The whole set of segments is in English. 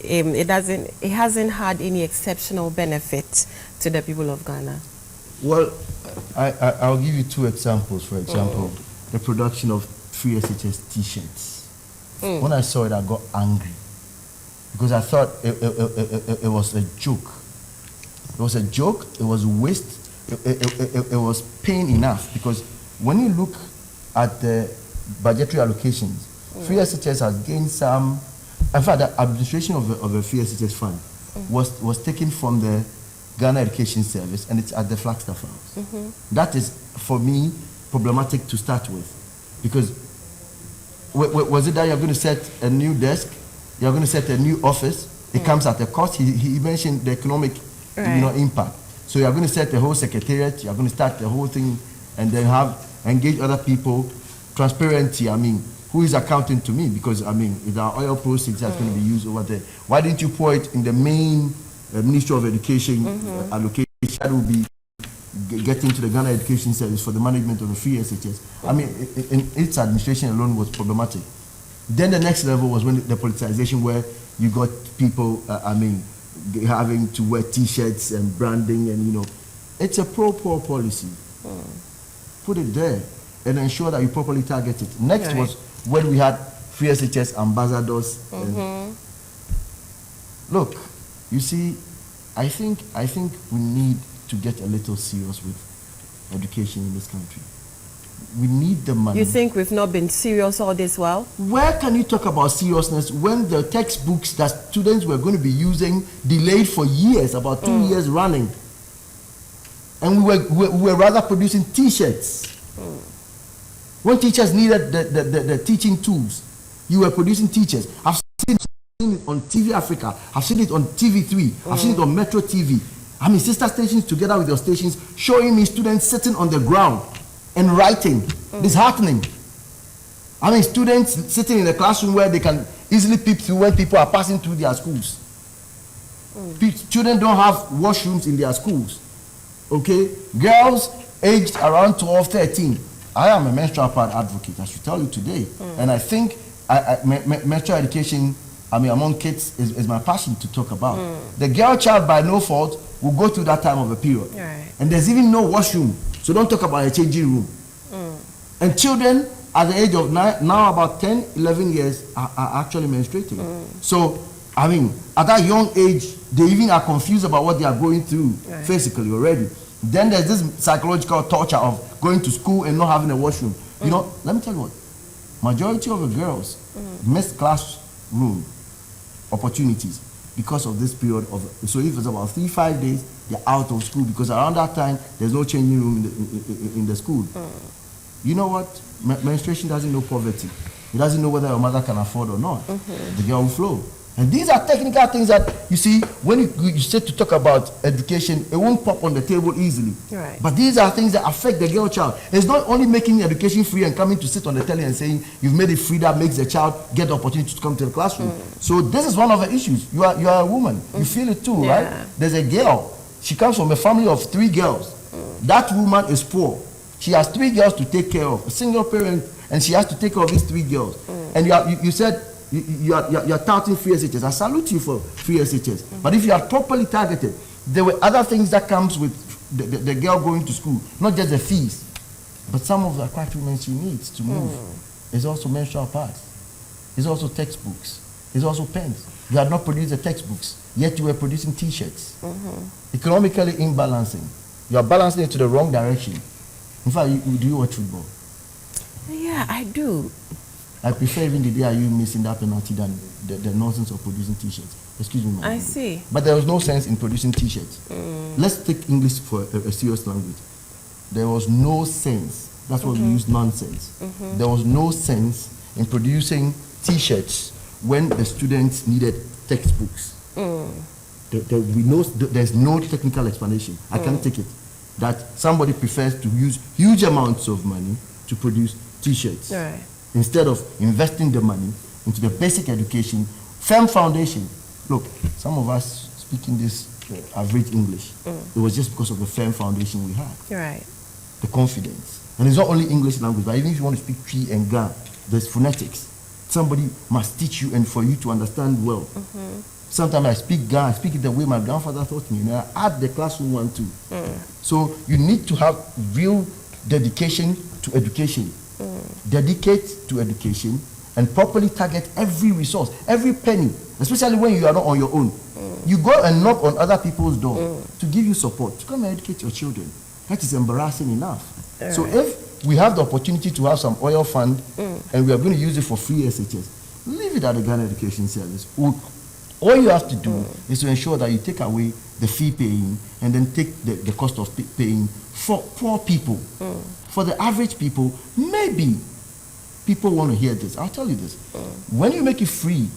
it hasn't had any exceptional benefit to the people of Ghana? Well, I'll give you two examples. For example, the production of free SHS T-shirts. When I saw it, I got angry because I thought it was a joke. It was a joke. It was waste. It was pain enough because when you look at the budgetary allocations, free SHS has gained some. In fact, the administration of the free SHS fund was taken from the Ghana Education Service, and it's at the Flagstaff House. That is, for me, problematic to start with, because was it that you're going to set a new desk, you're going to set a new office? It comes at a cost. He mentioned the economic, impact. So you're going to set the whole secretariat, you're going to start the whole thing, and then engage other people. Transparency. I mean, who is accounting to me? Because I mean, if our oil proceeds that's going to be used over there, why didn't you pour it in the main Ministry of Education allocation that will be getting to the Ghana Education Service for the management of the free SHS? I mean, in its administration alone was problematic. Then the next level was when the politicization, where you got people, having to wear T-shirts and branding, and it's a pro-poor policy. Put it there and ensure that you properly target it. Next was when we had free SHS ambassadors. And look, you see, I think we need to get a little serious with education in this country. We need the money. You think we've not been serious all this while? Where can you talk about seriousness when the textbooks that students were going to be using delayed for years, about 2 years running, and we were rather producing T-shirts? When teachers needed the teaching tools, you were producing teachers. I've seen it on TV Africa. I've seen it on TV3. I've seen it on Metro TV. I mean, sister stations together with your stations showing me students sitting on the ground and writing. Disheartening. I mean, students sitting in a classroom where they can easily peep through when people are passing through their schools. Children don't have washrooms in their schools. Okay? Girls aged around 12, 13. I am a menstrual pad advocate, I should tell you today. And I think menstrual education, among kids is my passion to talk about. The girl child, by no fault, will go through that time of a period. And there's even no washroom. So don't talk about a changing room. And children at the age of now about 10, 11 years are actually menstruating. So, I mean, at that young age, they even are confused about what they are going through physically already. Then there's this psychological torture of going to school and not having a washroom. Let me tell you what, majority of the girls miss classroom opportunities because of this period of, so if it's about 3-5 days, they're out of school because around that time, there's no changing room in the school. You know what? Menstruation doesn't know poverty. It doesn't know whether your mother can afford or not. The girl will flow. And these are technical things that, you see, when you sit to talk about education, it won't pop on the table easily. But these are things that affect the girl child. It's not only making education free and coming to sit on the telly and saying, you've made it free, that makes the child get the opportunity to come to the classroom. So this is one of the issues. You are a woman. You feel it too, right? There's a girl. She comes from a family of 3 girls. That woman is poor. She has 3 girls to take care of, a single parent, and she has to take care of these 3 girls. And you said, you're touting free SHS. I salute you for free SHS. But if you are properly targeted, there were other things that comes with the girl going to school, not just the fees, but some of the requirements she needs to move. It's also menstrual pads. It's also textbooks. It's also pens. You had not produced the textbooks, yet you were producing T-shirts. Economically imbalancing. You are balancing it to the wrong direction. In fact, do you watch football? Yeah, I do. I prefer even the day are you missing that penalty than the nonsense of producing T-shirts. Excuse me, my language. See. But there was no sense in producing T-shirts. Let's take English for a serious language. There was no sense. That's why we use nonsense. There was no sense in producing T-shirts when the students needed textbooks. There's no technical explanation. I can't take it. That somebody prefers to use huge amounts of money to produce T-shirts. Instead of investing the money into the basic education, firm foundation. Look, some of us speaking this average English, it was just because of the firm foundation we had. The confidence. And it's not only English language, but even if you want to speak Twi and Ga, there's phonetics. Somebody must teach you and for you to understand well. Sometimes I speak Ghana, I speak it the way my grandfather taught me. I add the classroom one too. So you need to have real dedication to education. Dedicate to education and properly target every resource, every penny, especially when you are not on your own. You go and knock on other people's door to give you support, to come and educate your children. That is embarrassing enough. So if we have the opportunity to have some oil fund and we are going to use it for free SHS, leave it at the Ghana Education Service. All you have to do is to ensure that you take away the fee paying and then take the cost of paying for poor people. For the average people, maybe people want to hear this. I'll tell you this. When you make it free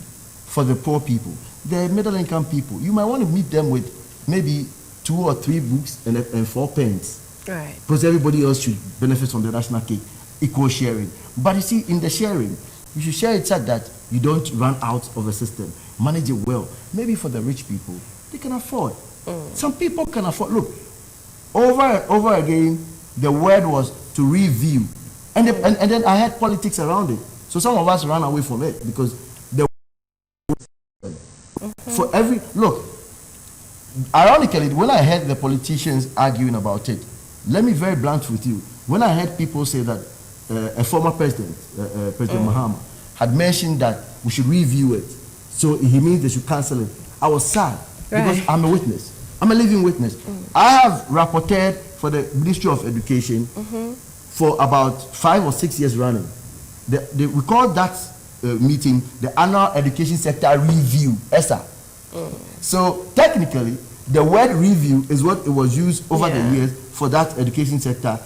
for the poor people, the middle income people, you might want to meet them with maybe 2 or 3 books and 4 pens. Right. Because everybody else should benefit from the national cake, equal sharing. But you see, in the sharing, you should share it such that you don't run out of the system. Manage it well. Maybe for the rich people, they can afford. Some people can afford. Look, over and over again, the word was to review. And then I had politics around it. So some of us ran away from it because for every, look, ironically, when I heard the politicians arguing about it, let me be very blunt with you. When I heard people say that a former president, President Mahama, had mentioned that we should review it, so he means they should cancel it, I was sad because I'm a witness. I'm a living witness. I have rapported for the Ministry of Education for about 5 or 6 years running. We call that meeting the Annual Education Sector Review, ESA. So technically, the word review is what it was used over the years for that education sector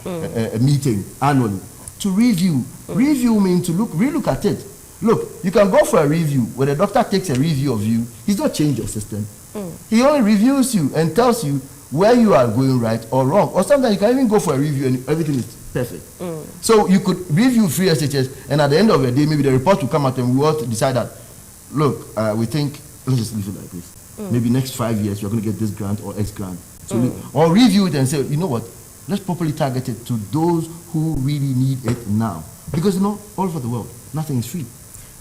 meeting annually. To review. Review means to relook at it. Look, you can go for a review where the doctor takes a review of you. He's not changed your system. He only reviews you and tells you where you are going right or wrong. Or sometimes you can even go for a review and everything is perfect. So you could review free SHS and at the end of the day, maybe the report will come out and we will decide that, look, we think, let's just leave it like this. Maybe next 5 years, you're going to get this grant or X grant. So or review it and say, you know what, let's properly target it to those who really need it now. Because, all over the world, nothing is free.